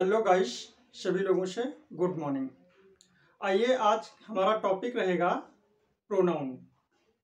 Hello guys, सभी लोगों से गुड मॉर्निंग। आइए आज हमारा टॉपिक रहेगा प्रोनाउन।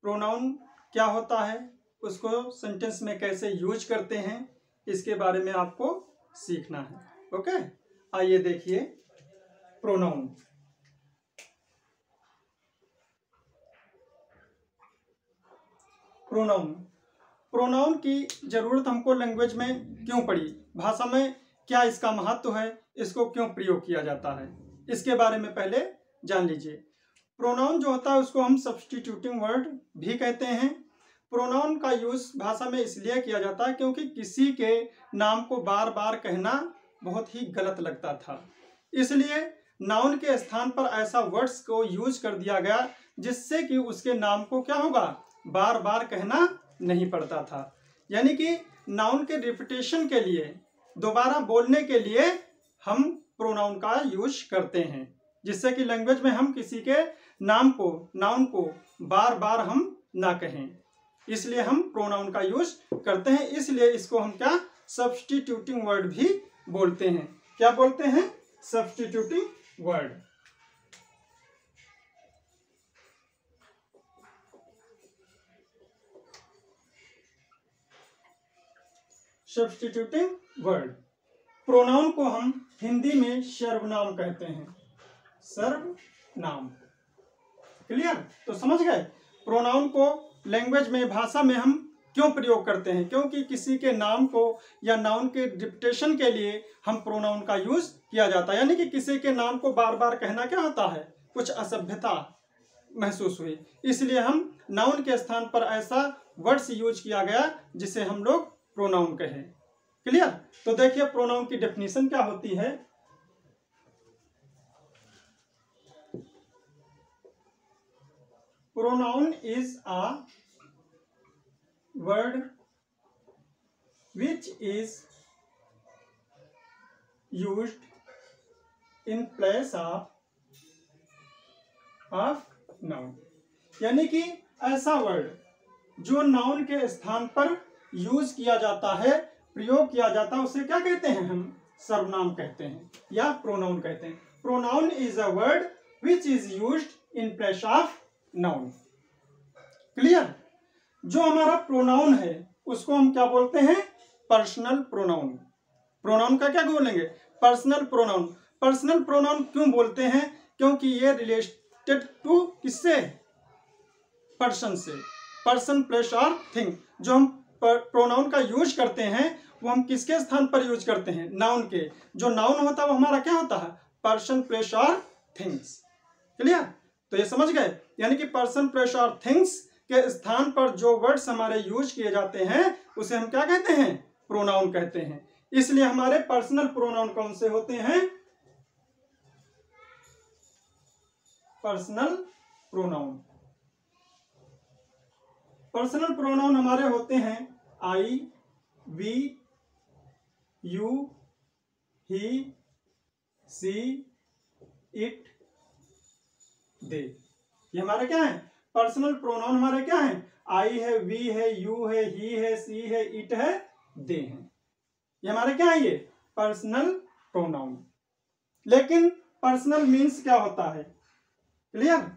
प्रोनाउन क्या होता है, उसको सेंटेंस में कैसे यूज करते हैं, इसके बारे में आपको सीखना है। ओके, आइए देखिए प्रोनाउन। प्रोनाउन प्रोनाउन की जरूरत हमको लैंग्वेज में क्यों पड़ी, भाषा में क्या इसका महत्व है, इसको क्यों प्रयोग किया जाता है, इसके बारे में पहले जान लीजिए। प्रोनाउन जो होता है उसको हम सब्स्टिट्यूटिंग वर्ड भी कहते हैं। प्रोनाउन का यूज भाषा में इसलिए किया जाता है क्योंकि किसी के नाम को बार बार कहना बहुत ही गलत लगता था, इसलिए नाउन के स्थान पर ऐसा वर्ड्स को यूज कर दिया गया जिससे कि उसके नाम को क्या होगा, बार बार कहना नहीं पड़ता था। यानी कि नाउन के रिपीटेशन के लिए, दोबारा बोलने के लिए हम प्रोनाउन का यूज करते हैं, जिससे कि लैंग्वेज में हम किसी के नाम को, नाउन को बार बार हम ना कहें, इसलिए हम प्रोनाउन का यूज करते हैं। इसलिए इसको हम क्या, सब्स्टिट्यूटिंग वर्ड भी बोलते हैं। क्या बोलते हैं? Substituting word. Substituting word. Pronoun को हम हिंदी में सर्वनाम कहते हैं। सर्वनाम, क्लियर? तो समझ गए प्रोनाउन को लैंग्वेज में, भाषा में हम क्यों प्रयोग करते हैं, क्योंकि किसी के नाम को या नाउन के रिपीटेशन के लिए हम प्रोनाउन का यूज किया जाता है। यानी कि किसी के नाम को बार बार कहना क्या होता है, कुछ असभ्यता महसूस हुई, इसलिए हम नाउन के स्थान पर ऐसा वर्ड्स यूज किया गया जिसे हम लोग प्रोनाउन कहें। क्लियर? तो देखिए प्रोनाउन की डेफिनेशन क्या होती है। Pronoun is a word which is used in place of noun। यानी कि ऐसा वर्ड जो नाउन के स्थान पर यूज किया जाता है, प्रयोग किया जाता है, उसे क्या कहते हैं? हम सर्वनाम कहते हैं या प्रोनाउन कहते हैं। Pronoun is a word which is used in place of noun. Clear? जो हमारा प्रोनाउन है उसको हम क्या बोलते हैं? Personal pronoun. प्रोनाउन का क्या बोलेंगे? Personal pronoun. पर्सनल प्रोनाउन क्यों बोलते हैं? क्योंकि ये रिलेटेड टू किससे? पर्सन से। पर्सन प्लेस और थिंग। जो हम प्रोनाउन का यूज करते हैं वो हम किसके स्थान पर यूज करते हैं? नाउन के। जो नाउन होता है वो हमारा क्या होता है? पर्सन प्लेस और थिंग्स। क्लियर? तो ये समझ गए, यानी कि पर्सन प्लेस और थिंग्स के स्थान पर जो वर्ड्स हमारे यूज किए जाते हैं उसे हम क्या कहते हैं? प्रोनाउन कहते हैं। इसलिए हमारे पर्सनल प्रोनाउन कौन से होते हैं? Personal pronoun. पर्सनल प्रोनाउन हमारे होते हैं I, we, you, he, she, it, they. ये हमारे क्या है? पर्सनल प्रोनाउन हमारे क्या है? आई है, वी है, यू है, ही है, सी है, इट है, दे हैं। ये हमारे क्या है? ये पर्सनल प्रोनाउन। लेकिन पर्सनल मीन्स क्या होता है? क्लियर?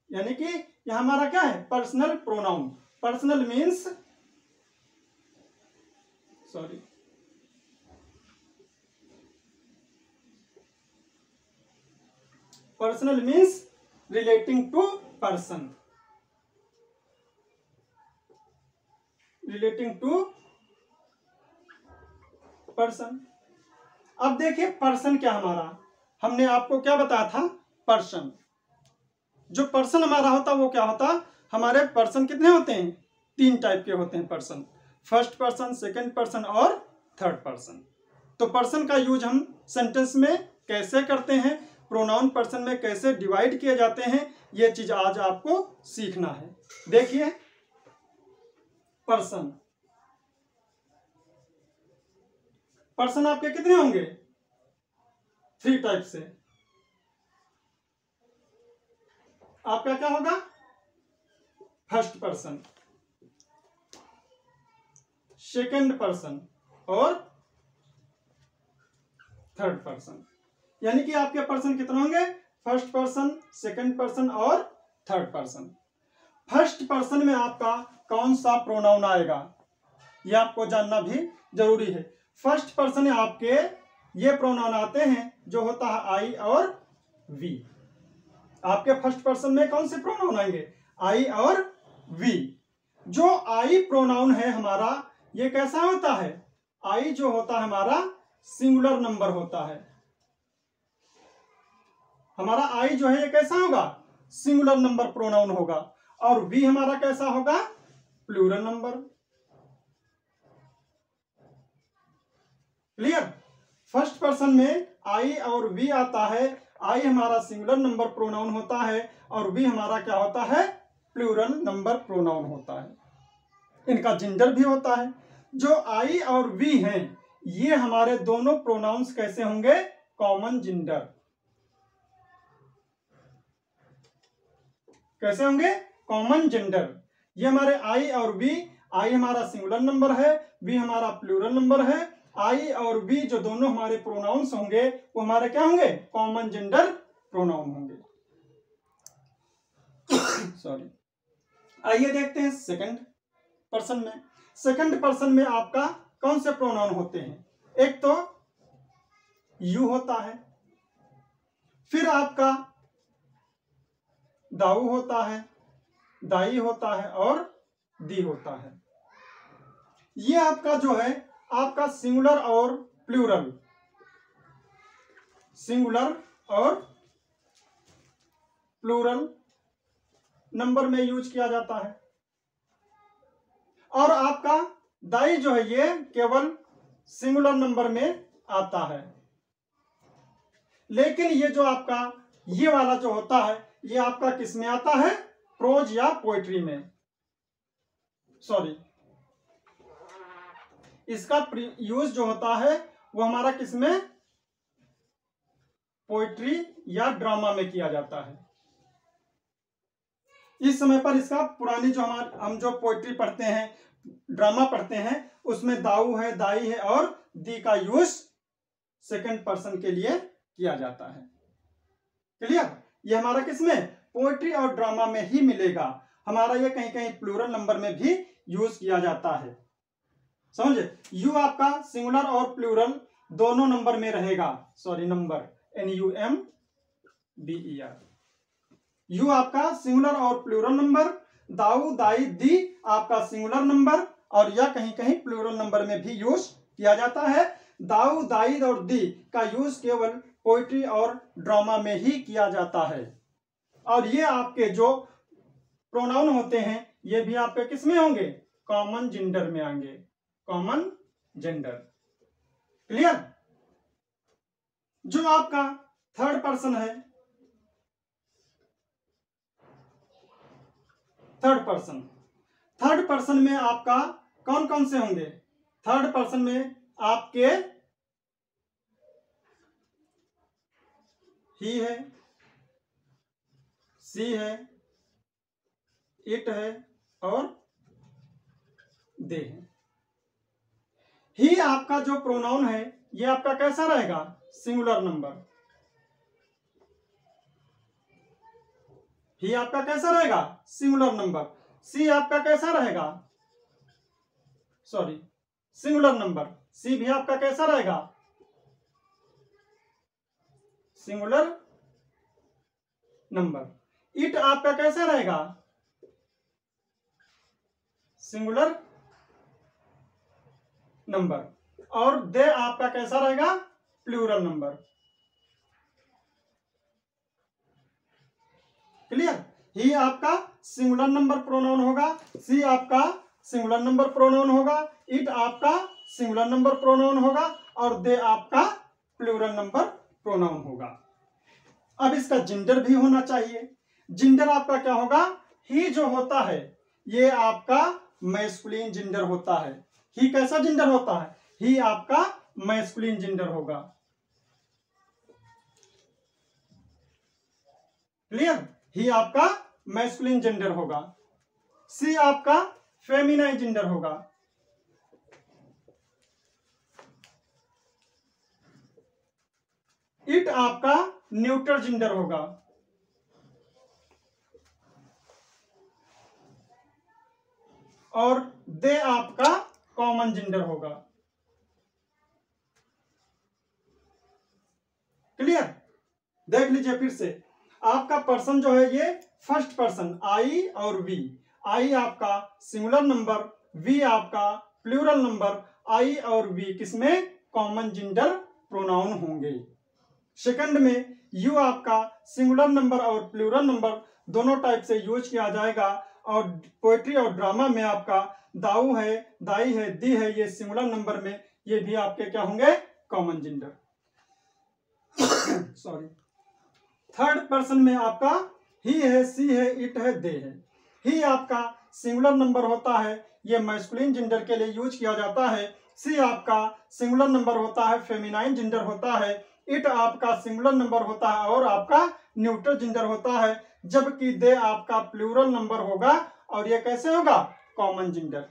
यानी कि यह हमारा क्या है? Personal pronoun. Personal means, sorry, personal means relating to person. Relating to person. अब देखिए पर्सन क्या हमारा, हमने आपको क्या बताया था? पर्सन। जो पर्सन हमारा होता वो क्या होता? हमारे पर्सन कितने होते हैं? 3 टाइप के होते हैं person. First person, second person और थर्ड पर्सन। तो पर्सन का यूज हम सेंटेंस में कैसे करते हैं, प्रोनाउन पर्सन में कैसे डिवाइड किए जाते हैं, ये चीज आज आपको सीखना है। देखिए पर्सन। पर्सन आपके कितने होंगे? 3 टाइप से। आपका क्या होगा? फर्स्ट पर्सन, सेकंड पर्सन और थर्ड पर्सन। यानी कि आपके पर्सन कितने होंगे? फर्स्ट पर्सन, सेकंड पर्सन और थर्ड पर्सन। फर्स्ट पर्सन में आपका कौन सा प्रोनाउन आएगा यह आपको जानना भी जरूरी है। फर्स्ट पर्सन में आपके ये प्रोनाउन आते हैं जो होता है आई और वी। आपके फर्स्ट पर्सन में कौन से प्रोनाउन आएंगे? आई और वी। जो आई प्रोनाउन है हमारा, ये कैसा होता है? आई जो होता है हमारा सिंगुलर नंबर होता है। हमारा आई जो है ये कैसा होगा? सिंगुलर नंबर प्रोनाउन होगा। और वी हमारा कैसा होगा? Plural number. Clear? First person में आई और वी आता है। आई हमारा सिंगुलर नंबर प्रोनाउन होता है और वी हमारा क्या होता है? प्लूरल नंबर प्रोनाउन होता है। इनका जेंडर भी होता है। जो आई और वी हैं ये हमारे दोनों प्रोनाउंस कैसे होंगे? Common gender. कैसे होंगे? Common gender. ये हमारे आई और वी, आई हमारा सिंगुलर नंबर है, वी हमारा प्लूरल नंबर है। आई और वी जो दोनों हमारे प्रोनाउंस होंगे वो हमारे क्या होंगे? कॉमन जेंडर प्रोनाउन होंगे। सॉरी। आइए देखते हैं सेकंड पर्सन में। सेकंड पर्सन में आपका कौन से प्रोनाउन होते हैं? एक तो यू होता है, फिर आपका दाऊ होता है, दाई होता है और दी होता है। ये आपका जो है आपका सिंगुलर और प्लूरल, सिंगुलर और प्लूरल नंबर में यूज किया जाता है। और आपका दाई जो है ये केवल सिंगुलर नंबर में आता है। लेकिन ये जो आपका ये वाला जो होता है ये आपका किस में आता है? प्रोज या पोएट्री में। सॉरी, इसका यूज जो होता है वो हमारा किस में? पोएट्री या ड्रामा में किया जाता है। इस समय पर इसका पुरानी जो हम जो पोएट्री पढ़ते हैं, ड्रामा पढ़ते हैं, उसमें दाऊ है, दाई है और दी का यूज सेकंड पर्सन के लिए किया जाता है। क्लियर? ये हमारा किसमें? पोएट्री और ड्रामा में ही मिलेगा। हमारा ये कहीं कहीं प्लूरल नंबर में भी यूज किया जाता है। समझे? यू आपका सिंगुलर और प्लूरल दोनों नंबर में रहेगा। Sorry, number NUMBER। यू आपका सिंगुलर और प्लूरल नंबर, दाऊ दाई दी आपका सिंगुलर नंबर और यह कहीं कहीं प्लूरल नंबर में भी यूज किया जाता है। दाऊ दाई और दी का यूज केवल पोएट्री और ड्रामा में ही किया जाता है। और ये आपके जो प्रोनाउन होते हैं ये भी आपके किस में होंगे? कॉमन जेंडर में आएंगे। Common gender. क्लियर? जो आपका थर्ड पर्सन है, थर्ड पर्सन में आपका कौन कौन से होंगे? थर्ड पर्सन में आपके ही है, सी है, इट है और दे है। ही आपका जो प्रोनाउन है ये आपका कैसा रहेगा? Singular number. ही आपका कैसा रहेगा? Singular number. सी आपका कैसा रहेगा? Sorry, singular number. सी भी आपका कैसा रहेगा? Singular number. इट आपका कैसा रहेगा? Singular number. और दे आपका कैसा रहेगा? Plural number. क्लियर? ही आपका सिंगुलर नंबर प्रोनाउन होगा, सी आपका सिंगुलर नंबर प्रोनाउन होगा, इट आपका सिंगुलर नंबर प्रोनाउन होगा और दे आपका प्लूरल नंबर प्रोनाउन होगा। अब इसका जेंडर भी होना चाहिए। जेंडर आपका क्या होगा? ही जो होता है ये आपका मैस्कुलिन जेंडर होता है। ही कैसा जेंडर होता है? ही आपका मैस्कुलिन जेंडर होगा। क्लियर? ही आपका मैस्कुलिन जेंडर होगा। सी आपका फेमिनाइन जेंडर होगा। इट आपका न्यूट्रल जेंडर होगा, और दे आपका कॉमन जेंडर होगा। क्लियर? देख लीजिए फिर से, आपका पर्सन जो है ये फर्स्ट पर्सन आई और वी। आई आपका सिंगुलर नंबर, वी आपका प्लूरल नंबर। आई और वी किसमें? कॉमन जेंडर प्रोनाउन होंगे। सेकंड में यू आपका सिंगुलर नंबर और प्लूरल नंबर दोनों टाइप से यूज किया जाएगा। और पोएट्री और ड्रामा में आपका दाऊ है, दाई है, दी है, ये सिंगुलर नंबर में ये भी आपके क्या होंगे? Common gender. Sorry. Third person में आपका ही है, सी है, इट है, दे है। ही आपका सिंगुलर नंबर होता है, ये मैस्कुलिन जेंडर के लिए यूज किया जाता है। सी आपका सिंगुलर नंबर होता है, फेमिनाइन जेंडर होता है। इट आपका सिंगुलर नंबर होता है और आपका न्यूट्रल जेंडर होता है। जबकि दे आपका प्लूरल नंबर होगा और ये कैसे होगा? Common gender.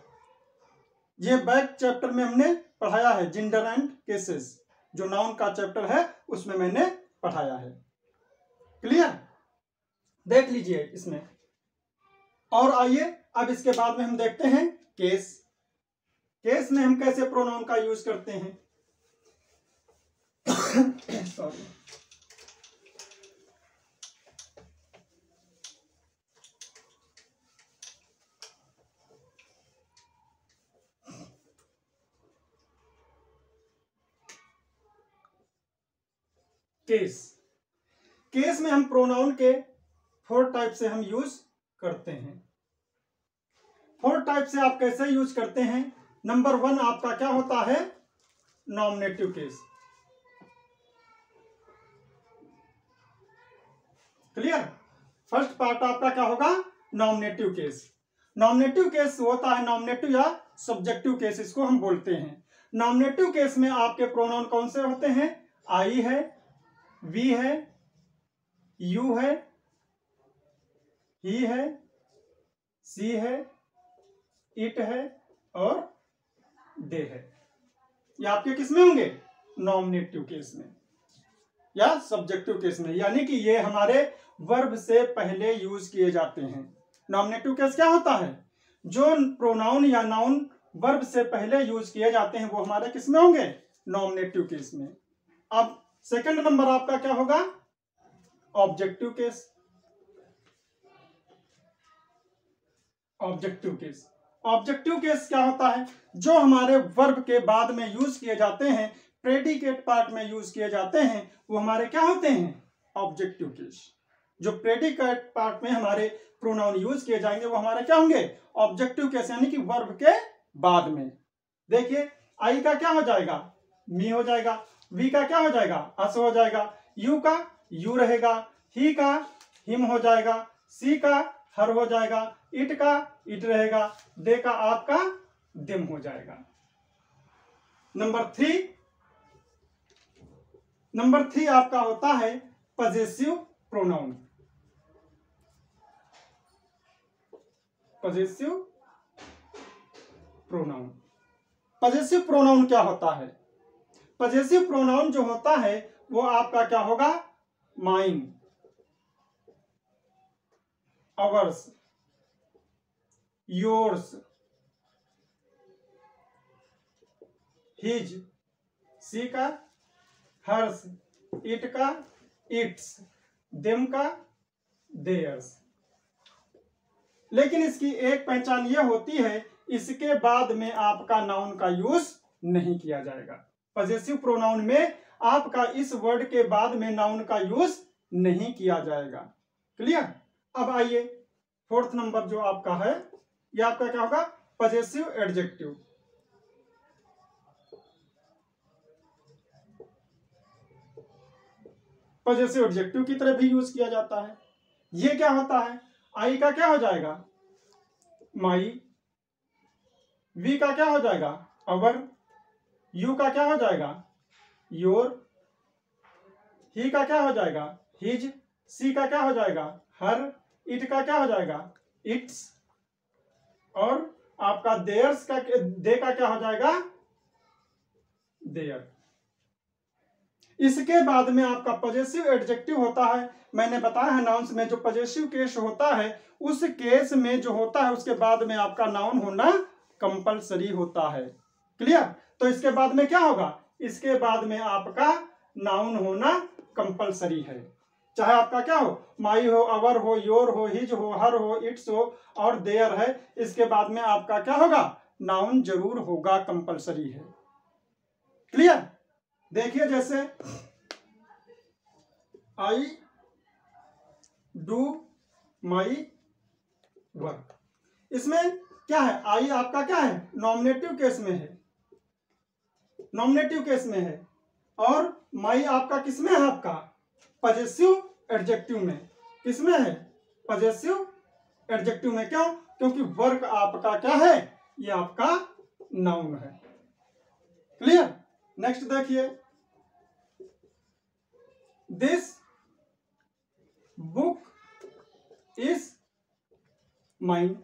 ये बैक चैप्टर में हमने पढ़ाया है, जेंडर एंड केसेस, जो नाउन का चैप्टर है उसमें मैंने पढ़ाया है। क्लियर? देख लीजिए इसमें। और आइए अब इसके बाद में हम देखते हैं केस। केस में हम कैसे प्रोनाउन का यूज करते हैं। सॉरी। केस। केस में हम प्रोनाउन के 4 टाइप से हम यूज करते हैं। 4 टाइप से आप कैसे यूज करते हैं? नंबर 1 आपका क्या होता है? Nominative case. Clear? First part आपका क्या होगा? Nominative case. नॉमिनेटिव केस होता है, नॉमिनेटिव या सब्जेक्टिव केस इसको हम बोलते हैं। नॉमिनेटिव केस में आपके प्रोनाउन कौन से होते हैं? आई है, वी है, यू है, ही है, सी है, इट है और दे है। ये आपके किस में होंगे? नॉमिनेटिव केस में या सब्जेक्टिव केस में, यानी कि ये हमारे वर्ब से पहले यूज किए जाते हैं। नॉमिनेटिव केस क्या होता है? जो प्रोनाउन या नाउन वर्ब से पहले यूज किए जाते हैं वो हमारे किस में होंगे? नॉमिनेटिव केस में। अब सेकंड नंबर आपका क्या होगा? Objective case. Objective case. Objective case क्या होता है? जो हमारे वर्ब के बाद में यूज किए जाते हैं, प्रेडिकेट पार्ट में यूज किए जाते हैं, वो हमारे क्या होते हैं? Objective case. जो प्रेडिकेट पार्ट में हमारे प्रोनाउन यूज किए जाएंगे वो हमारे क्या होंगे? ऑब्जेक्टिव केस, यानी कि वर्ब के बाद में। देखिए, आई का क्या हो जाएगा? मी हो जाएगा। वी का क्या हो जाएगा? अस हो जाएगा। यू का यू रहेगा। ही का हिम हो जाएगा। सी का हर हो जाएगा। इट का इट रहेगा। दे का आपका दिम हो जाएगा। नंबर थ्री आपका होता है possessive pronoun. Possessive pronoun. Possessive pronoun क्या होता है? पजेसिव प्रोनाउन जो होता है वो आपका क्या होगा? माइन, अवर्स, योर्स, हिज, सी का हर्स, इट का इट्स, देम का देयर्स। लेकिन इसकी एक पहचान यह होती है, इसके बाद में आपका नाउन का यूज नहीं किया जाएगा। पजेसिव प्रोनाउन में आपका इस वर्ड के बाद में नाउन का यूज नहीं किया जाएगा। क्लियर? अब आइए फोर्थ नंबर जो आपका है, ये आपका क्या होगा? Possessive adjective. पजेसिव एडजेक्टिव की तरह भी यूज किया जाता है। ये क्या होता है? आई का क्या हो जाएगा? माई। वी का क्या हो जाएगा? अवर। यू का क्या हो जाएगा? योर। ही का क्या हो जाएगा? हिज। सी का क्या हो जाएगा? हर। इट का क्या हो जाएगा? इट्स। और आपका देयर्स का, दे का क्या हो जाएगा? देयर। इसके बाद में आपका पॉजेसिव एडजेक्टिव होता है। मैंने बताया है नाउन्स में जो पॉजेसिव केस होता है उस केस में जो होता है उसके बाद में आपका नाउन होना कंपलसरी होता है। क्लियर? तो इसके बाद में क्या होगा? इसके बाद में आपका नाउन होना कंपलसरी है, चाहे आपका क्या हो, माई हो, अवर हो, योर हो, हिज हो, हर हो, इट्स हो और देयर है। इसके बाद में आपका क्या होगा? नाउन जरूर होगा, कंपलसरी है। क्लियर? देखिए जैसे आई डू माई वर्क, इसमें क्या है? आई आपका क्या है? नॉमिनेटिव केस में है, नॉमिनेटिव केस में है, और माई आपका किसमें है? आपका पॉजेसिव एडजेक्टिव में। किसमें है? पॉजेसिव एडजेक्टिव में। क्यों? क्योंकि वर्क आपका क्या है? ये आपका नाउन है। क्लियर? नेक्स्ट देखिए, this book is mine.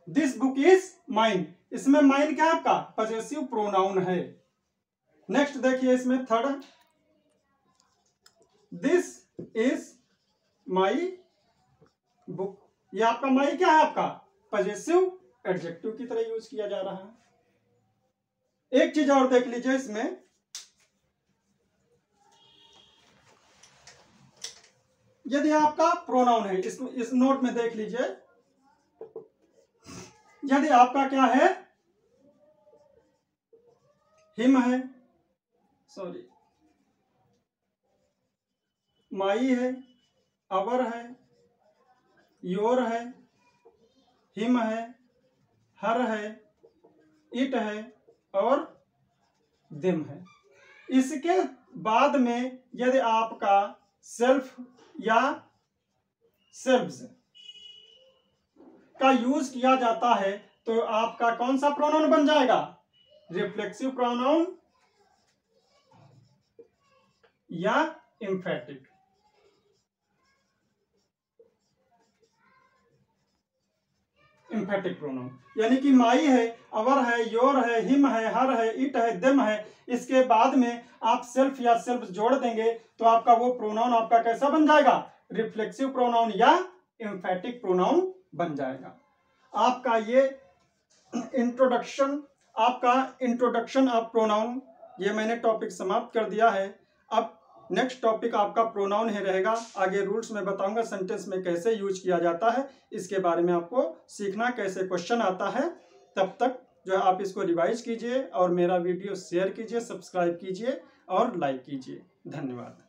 This book is mine, इसमें माइन क्या है? आपका पॉजेसिव प्रोनाउन है। नेक्स्ट देखिए इसमें third, this is my book, ये आपका माई क्या है? आपका पॉजेसिव एडजेक्टिव की तरह यूज किया जा रहा है। एक चीज और देख लीजिए इसमें, यदि आपका प्रोनाउन है, इस नोट में देख लीजिए, यदि आपका क्या है? हिम है, सॉरी, माई है, अवर है, योर है, हिम है, हर है, इट है और दिम है। इसके बाद में यदि आपका सेल्फ या सेल्व्स का यूज किया जाता है तो आपका कौन सा प्रोनाउन बन जाएगा? रिफ्लेक्सिव प्रोनाउन या एम्फेटिक। एम्फेटिक प्रोनाउन, यानी कि माई है, अवर है, योर है, हिम है, हर है, इट है, देम है, इसके बाद में आप सेल्फ या सेल्फ जोड़ देंगे तो आपका वो प्रोनाउन आपका कैसा बन जाएगा? रिफ्लेक्सिव प्रोनाउन या एम्फेटिक प्रोनाउन बन जाएगा। आपका ये इंट्रोडक्शन ऑफ प्रोनाउन, ये मैंने टॉपिक समाप्त कर दिया है। अब नेक्स्ट टॉपिक आपका प्रोनाउन ही रहेगा। आगे रूल्स में बताऊंगा सेंटेंस में कैसे यूज किया जाता है, इसके बारे में आपको सीखना, कैसे क्वेश्चन आता है। तब तक जो है आप इसको रिवाइज कीजिए और मेरा वीडियो शेयर कीजिए, सब्सक्राइब कीजिए और लाइक कीजिए। धन्यवाद।